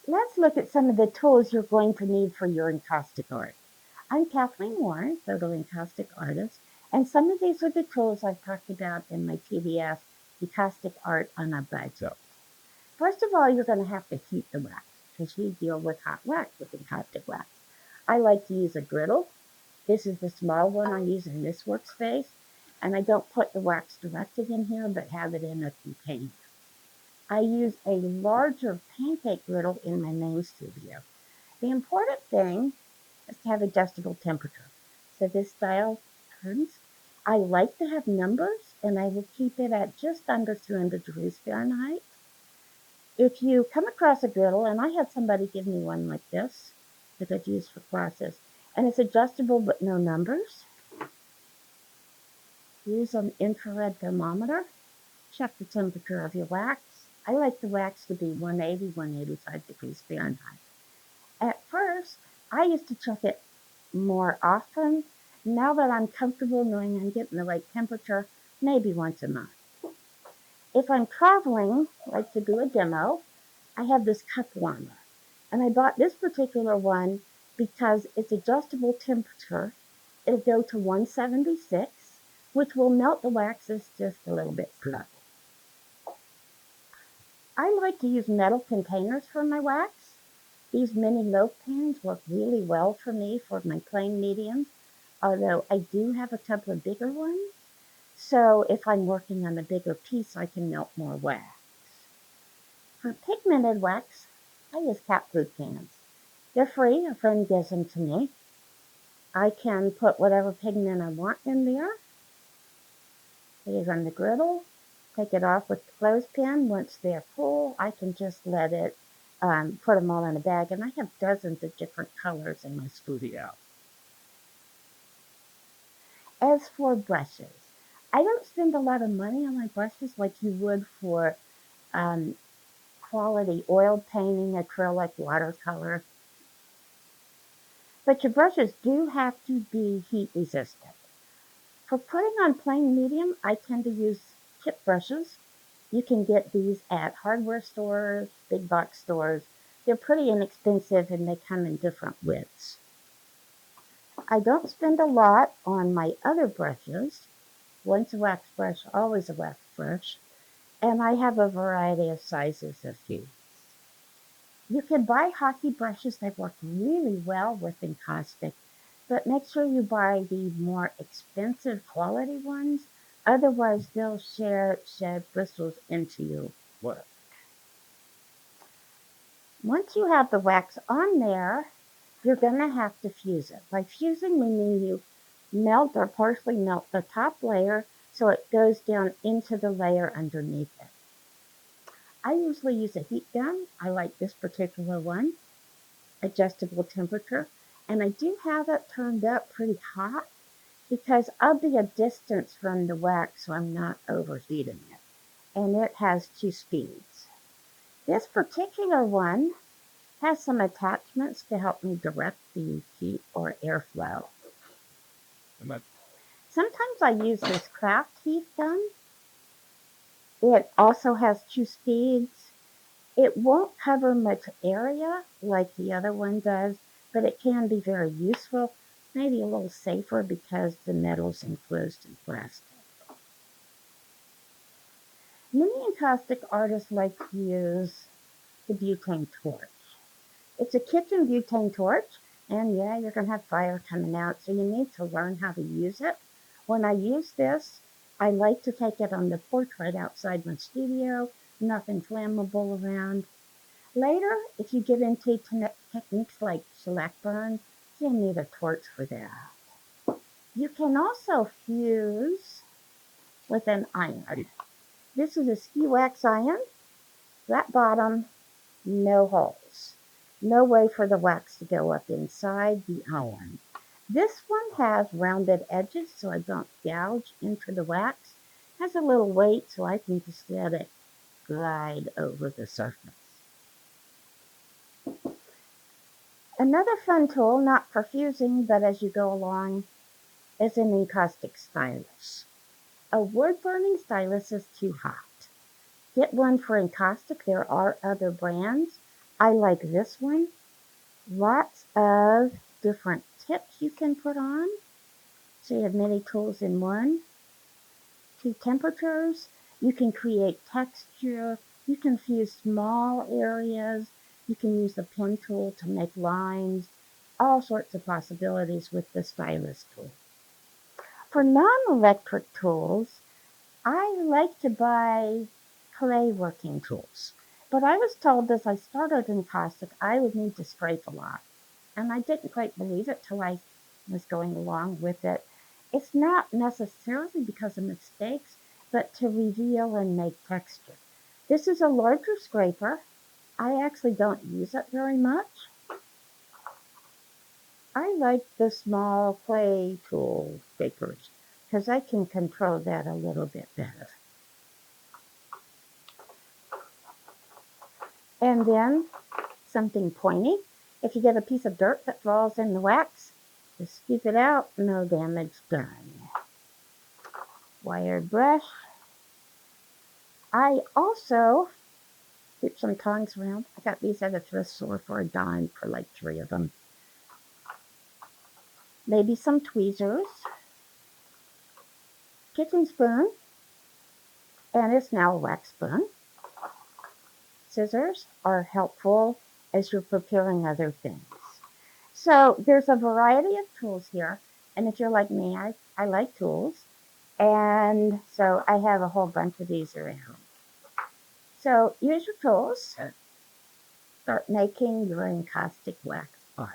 Let's look at some of the tools you're going to need for your encaustic art. I'm Kathleen Warren, photo encaustic artist, and some of these are the tools I've talked about in my PDF, Encaustic Art on a Budget. First of all, you're going to have to heat the wax because we deal with hot wax with encaustic wax. I like to use a griddle. This is the small one I use in this workspace, and I don't put the wax directly in here, but have it in a container. I use a larger pancake griddle in my main studio. The important thing is to have adjustable temperature. So this dial turns. I like to have numbers, and I will keep it at just under 200 degrees Fahrenheit. If you come across a griddle, and I had somebody give me one like this that I've used for classes, and it's adjustable but no numbers, use an infrared thermometer. Check the temperature of your wax. I like the wax to be 180, 185 degrees Fahrenheit. At first, I used to check it more often. Now that I'm comfortable knowing I'm getting the right temperature, maybe once a month. If I'm traveling, like to do a demo, I have this cup warmer. And I bought this particular one because it's adjustable temperature. It'll go to 176, which will melt the waxes just a little bit slow. I like to use metal containers for my wax. These mini loaf pans work really well for me for my plain mediums, although I do have a couple of bigger ones. So if I'm working on a bigger piece, I can melt more wax. For pigmented wax, I use cat food cans. They're free. A friend gives them to me. I can put whatever pigment I want in there. It is on the griddle. Take it off with the clothespin. Once they're full, I can just let it put them all in a bag. And I have dozens of different colors in my studio. As for brushes, I don't spend a lot of money on my brushes like you would for um, quality oil painting, acrylic, watercolor. But your brushes do have to be heat resistant. For putting on plain medium, I tend to use tip brushes. You can get these at hardware stores, big box stores. They're pretty inexpensive and they come in different widths. I don't spend a lot on my other brushes. Once a wax brush, always a wax brush. And I have a variety of sizes of these. You can buy hockey brushes that work really well with encaustic, but make sure you buy the more expensive quality ones. Otherwise, they'll shed bristles into your work. Once you have the wax on there, you're going to have to fuse it. By fusing, we mean you melt or partially melt the top layer so it goes down into the layer underneath it. I usually use a heat gun. I like this particular one, adjustable temperature, and I do have it turned up pretty hot because I'll be a distance from the wax so I'm not overheating it. And it has 2 speeds. This particular one has some attachments to help me direct the heat or airflow. Sometimes I use this craft heat gun. It also has 2 speeds. It won't cover much area like the other one does, but it can be very useful, maybe a little safer because the metal's enclosed in plastic. Many encaustic artists like to use the butane torch. It's a kitchen butane torch, and yeah, you're going to have fire coming out, so you need to learn how to use it. When I use this, I like to take it on the porch right outside my studio, nothing flammable around. Later, if you get into techniques like shellac burn, you'll need a torch for that. You can also fuse with an iron. This is a ski wax iron, flat bottom, no holes. No way for the wax to go up inside the iron. This one has rounded edges so I don't gouge into the wax. Has a little weight so I can just let it glide over the surface. Another fun tool, not for fusing, but as you go along, is an encaustic stylus. A wood-burning stylus is too hot. Get one for encaustic. There are other brands. I like this one. Lots of different tips you can put on. So you have many tools in one. Two temperatures. You can create texture. You can fuse small areas. You can use the pen tool to make lines. All sorts of possibilities with the stylus tool. For non-electric tools, I like to buy clay working tools. But I was told as I started Encaustic, I would need to scrape a lot. And I didn't quite believe it till I was going along with it. It's not necessarily because of mistakes, but to reveal and make texture. This is a larger scraper. I actually don't use it very much. I like the small clay tool scrapers because I can control that a little bit better. And then something pointy. If you get a piece of dirt that falls in the wax, just scoop it out, no damage done. Wired brush. I also put some tongs around. I got these at a thrift store for a dime for like 3 of them. Maybe some tweezers. Kitchen spoon. And it's now a wax spoon. Scissors are helpful as you're preparing other things. So there's a variety of tools here. And if you're like me, I like tools. And so I have a whole bunch of these around. So use your tools. Start making your encaustic wax.